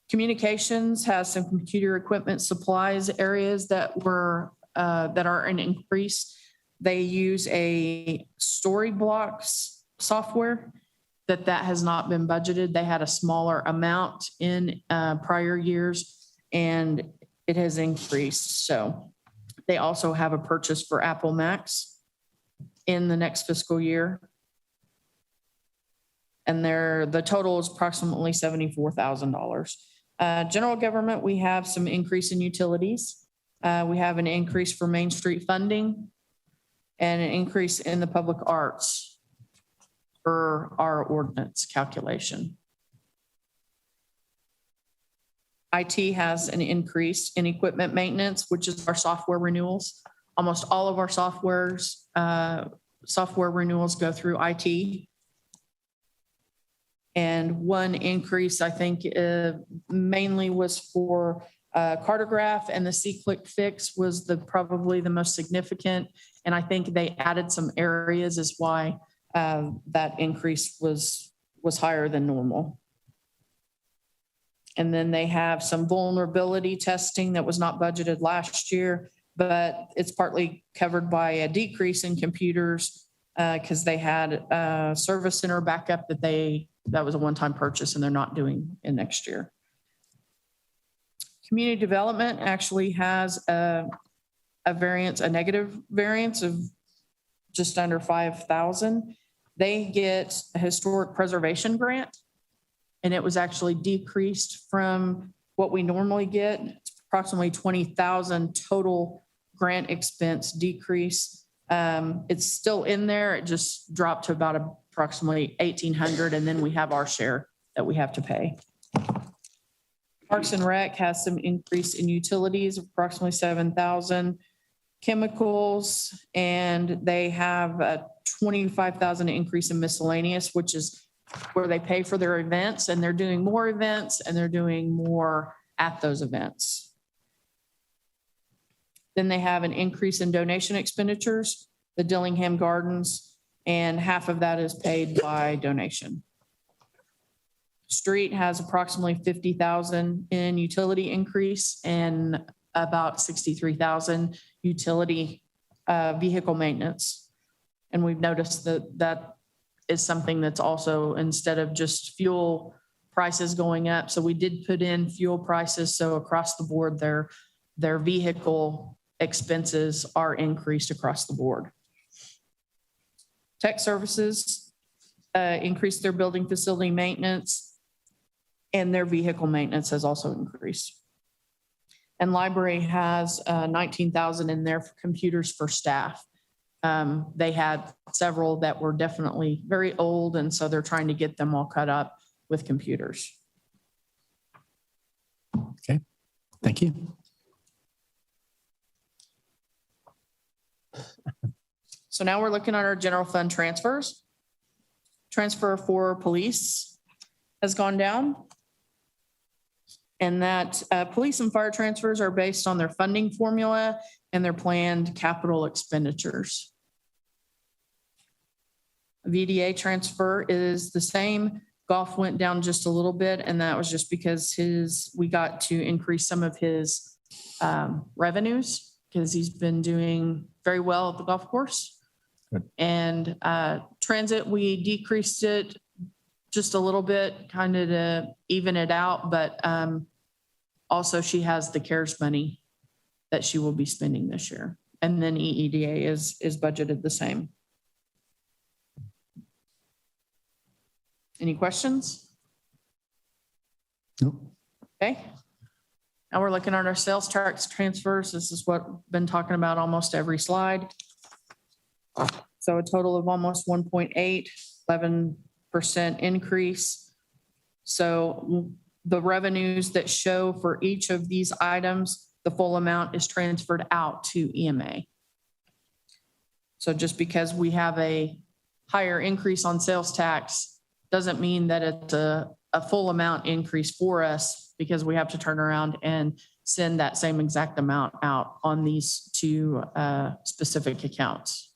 Speaker 9: Communications has some computer equipment supplies areas that are an increase. They use a Storyblocks software that has not been budgeted. They had a smaller amount in prior years and it has increased. So they also have a purchase for Apple Macs in the next fiscal year. And the total is approximately $74,000. General government, we have some increase in utilities. We have an increase for Main Street funding and an increase in the public arts for our ordinance calculation. IT has an increase in equipment maintenance, which is our software renewals. Almost all of our software renewals go through IT. And one increase, I think, mainly was for Cartograph, and the C-Click fix was probably the most significant. And I think they added some areas is why that increase was higher than normal. And then they have some vulnerability testing that was not budgeted last year, but it's partly covered by a decrease in computers because they had a service center backup that was a one-time purchase and they're not doing in next year. Community development actually has a negative variance of just under 5,000. They get a historic preservation grant, and it was actually decreased from what we normally get. It's approximately 20,000 total grant expense decrease. It's still in there. It just dropped to about approximately 1,800, and then we have our share that we have to pay. Parks and Rec has some increase in utilities of approximately 7,000. Chemicals, and they have a 25,000 increase in miscellaneous, which is where they pay for their events, and they're doing more events and they're doing more at those events. Then they have an increase in donation expenditures, the Dillingham Gardens, and half of that is paid by donation. Street has approximately 50,000 in utility increase and about 63,000 utility vehicle maintenance. And we've noticed that is something that's also, instead of just fuel prices going up. So we did put in fuel prices. So across the board, their vehicle expenses are increased across the board. Tech services increased their building facility maintenance, and their vehicle maintenance has also increased. And library has 19,000 in there for computers for staff. They had several that were definitely very old, and so they're trying to get them all cut up with computers.
Speaker 11: Okay, thank you.
Speaker 9: So now we're looking at our general fund transfers. Transfer for police has gone down. And that police and fire transfers are based on their funding formula and their planned capital expenditures. VDA transfer is the same. Golf went down just a little bit, and that was just because we got to increase some of his revenues because he's been doing very well at the golf course. Good. And transit, we decreased it just a little bit, kind of to even it out, but also she has the CARES money that she will be spending this year. And then EEDA is budgeted the same. Any questions?
Speaker 11: Nope.
Speaker 9: Okay. Now we're looking at our sales tax transfers. This is what we've been talking about almost every slide. So a total of almost 1.8, 11% increase. So the revenues that show for each of these items, the full amount is transferred out to EMA. So just because we have a higher increase on sales tax doesn't mean that it's a full amount increase for us, because we have to turn around and send that same exact amount out on these two specific accounts.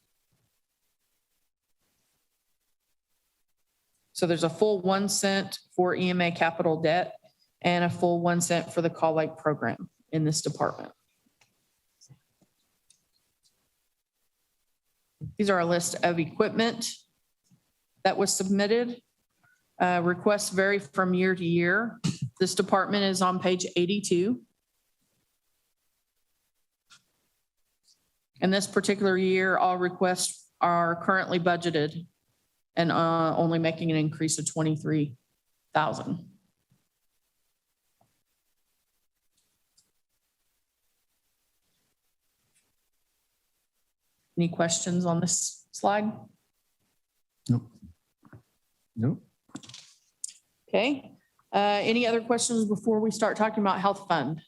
Speaker 9: So there's a full 1 cent for EMA capital debt and a full 1 cent for the call light program in this department. These are a list of equipment that was submitted. Requests vary from year to year. This department is on page 82. In this particular year, all requests are currently budgeted and only making an increase of 23,000. Any questions on this slide?
Speaker 11: Nope. Nope.
Speaker 9: Okay. Any other questions before we start talking about health fund?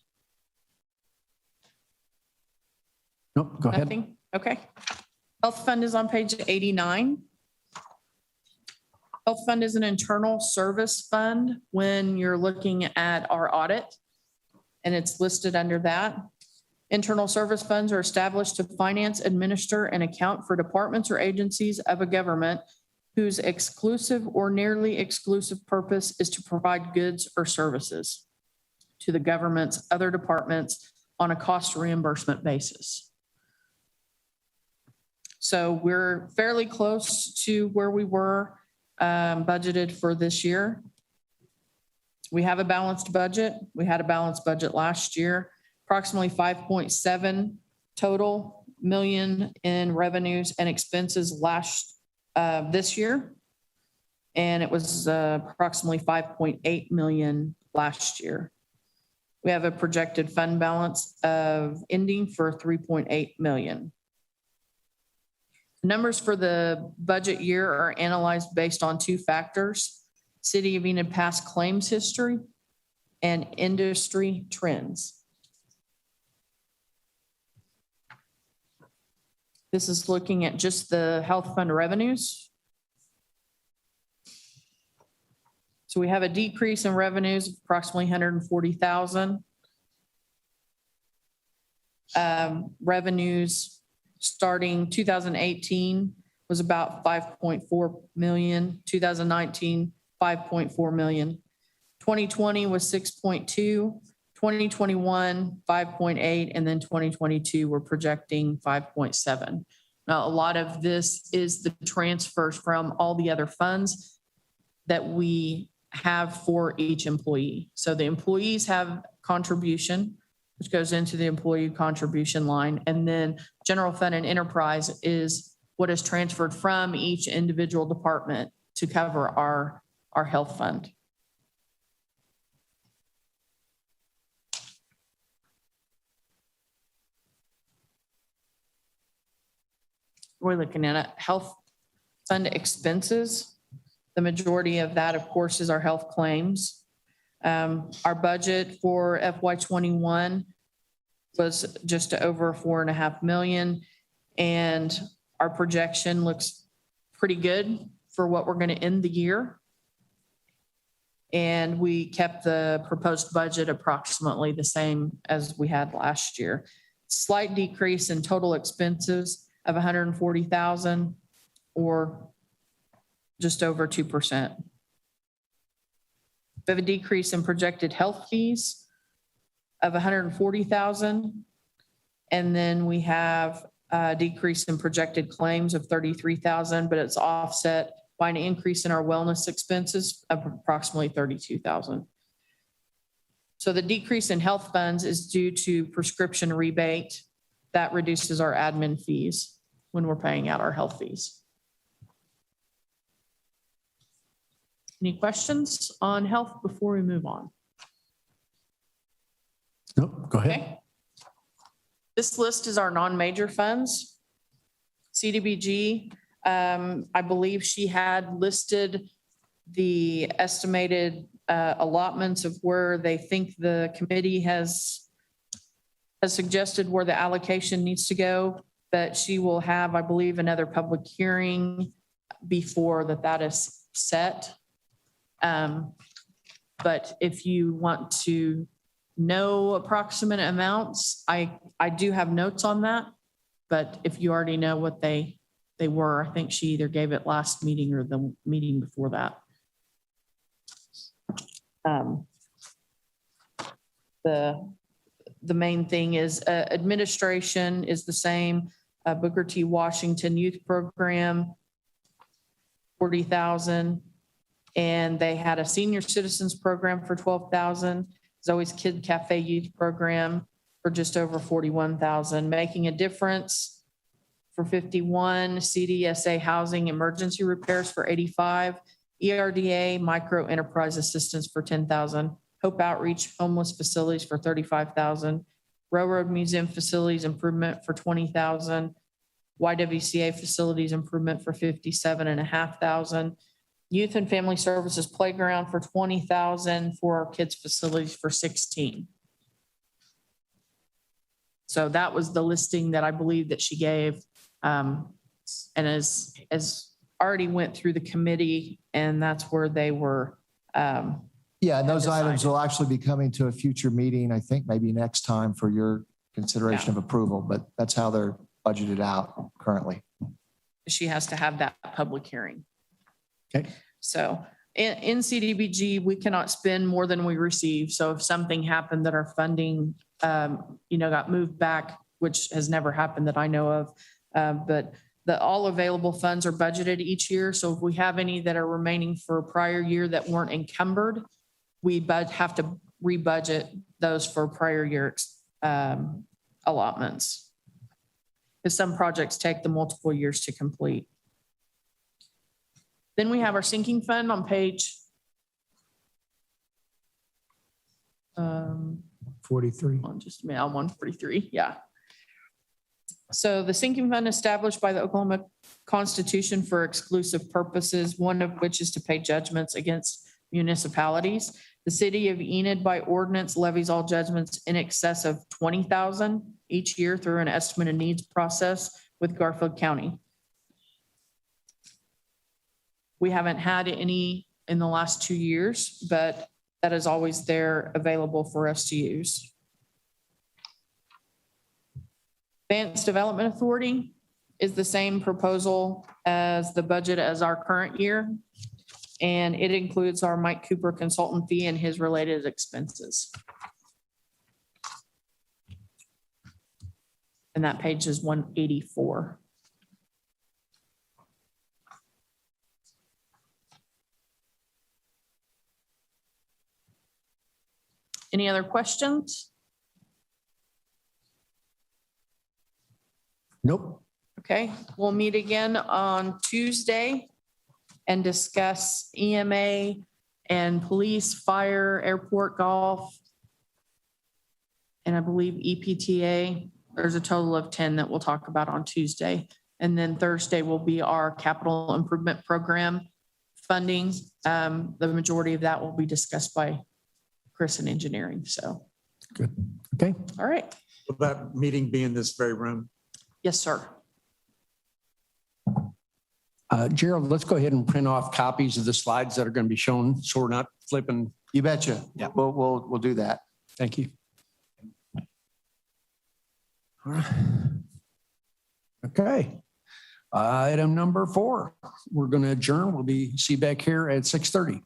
Speaker 11: Nope, go ahead.
Speaker 9: Nothing? Okay. Health fund is on page 89. Health fund is an internal service fund when you're looking at our audit, and it's listed under that. Internal service funds are established to finance, administer, and account for departments or agencies of a government whose exclusive or nearly exclusive purpose is to provide goods or services to the government's other departments on a cost reimbursement basis. So we're fairly close to where we were budgeted for this year. We have a balanced budget. We had a balanced budget last year, approximately 5.7 total million in revenues and expenses this year. And it was approximately 5.8 million last year. We have a projected fund balance of ending for 3.8 million. Numbers for the budget year are analyzed based on two factors: City of Enid past claims history and industry trends. This is looking at just the health fund revenues. So we have a decrease in revenues of approximately 140,000. Revenues starting 2018 was about 5.4 million, 2019, 5.4 million. 2020 was 6.2, 2021, 5.8, and then 2022, we're projecting 5.7. Now, a lot of this is the transfers from all the other funds that we have for each employee. So the employees have contribution, which goes into the employee contribution line. And then general fund and enterprise is what is transferred from each individual department to cover our health fund. We're looking at health fund expenses. The majority of that, of course, is our health claims. Our budget for FY21 was just over 4.5 million, and our projection looks pretty good for what we're going to end the year. And we kept the proposed budget approximately the same as we had last year. Slight decrease in total expenses of 140,000, or just over 2%. We have a decrease in projected health fees of 140,000. And then we have a decrease in projected claims of 33,000, but it's offset by an increase in our wellness expenses of approximately 32,000. So the decrease in health funds is due to prescription rebate that reduces our admin fees when we're paying out our health fees. Any questions on health before we move on?
Speaker 11: Nope, go ahead.
Speaker 9: Okay. This list is our non-major funds. CDBG, I believe she had listed the estimated allotments of where they think the committee has suggested where the allocation needs to go, but she will have, I believe, another public hearing before that is set. But if you want to no approximate amounts. I do have notes on that, but if you already know what they were, I think she either gave it last meeting or the meeting before that. The main thing is administration is the same. Booker T. Washington Youth Program, 40,000. And they had a senior citizens program for 12,000. Zoe's Kid Cafe Youth Program for just over 41,000. Making a Difference for 51, CDSA Housing Emergency Repairs for 85, ERDA Micro Enterprise Assistance for 10,000, Hope Outreach Homeless Facilities for 35,000, Railroad Museum Facilities Improvement for 20,000, YWCA Facilities Improvement for 57,500, Youth and Family Services Playground for 20,000, for our kids' facilities for 16. So that was the listing that I believe that she gave. And as already went through the committee, and that's where they were.
Speaker 1: Yeah, and those items will actually be coming to a future meeting, I think maybe next time for your consideration of approval, but that's how they're budgeted out currently.
Speaker 9: She has to have that public hearing.
Speaker 11: Okay.
Speaker 9: So in CDBG, we cannot spend more than we receive. So if something happened that our funding, got moved back, which has never happened that I know of, but all available funds are budgeted each year. So if we have any that are remaining for a prior year that weren't encumbered, we have to rebudget those for prior year allotments. Because some projects take the multiple years to complete. Then we have our sinking fund on page
Speaker 3: 43.
Speaker 9: on just a minute, on 143, yeah. So the sinking fund established by the Oklahoma Constitution for exclusive purposes, one of which is to pay judgments against municipalities. The city of Enid by ordinance levies all judgments in excess of 20,000 each year through an estimate of needs process with Garfield County. We haven't had any in the last 2 years, but that is always there available for us to use. Advanced Development Authority is the same proposal as the budget as our current year. And it includes our Mike Cooper consultant fee and his related expenses. And that page is 184. Any other questions?
Speaker 11: Nope.
Speaker 9: Okay, we'll meet again on Tuesday and discuss EMA and police, fire, airport, golf. And I believe EPTA, there's a total of 10 that we'll talk about on Tuesday. And then Thursday will be our capital improvement program funding. The majority of that will be discussed by Chris in engineering, so.
Speaker 11: Good. Okay.
Speaker 9: All right.
Speaker 6: Will that meeting be in this very room?
Speaker 9: Yes, sir.
Speaker 11: Gerald, let's go ahead and print off copies of the slides that are going to be shown, so we're not flipping.
Speaker 1: You betcha.
Speaker 11: Yeah.
Speaker 1: We'll do that.
Speaker 11: Thank you. All right. Okay. Item number 4, we're going to adjourn. We'll see you back here at 6:30.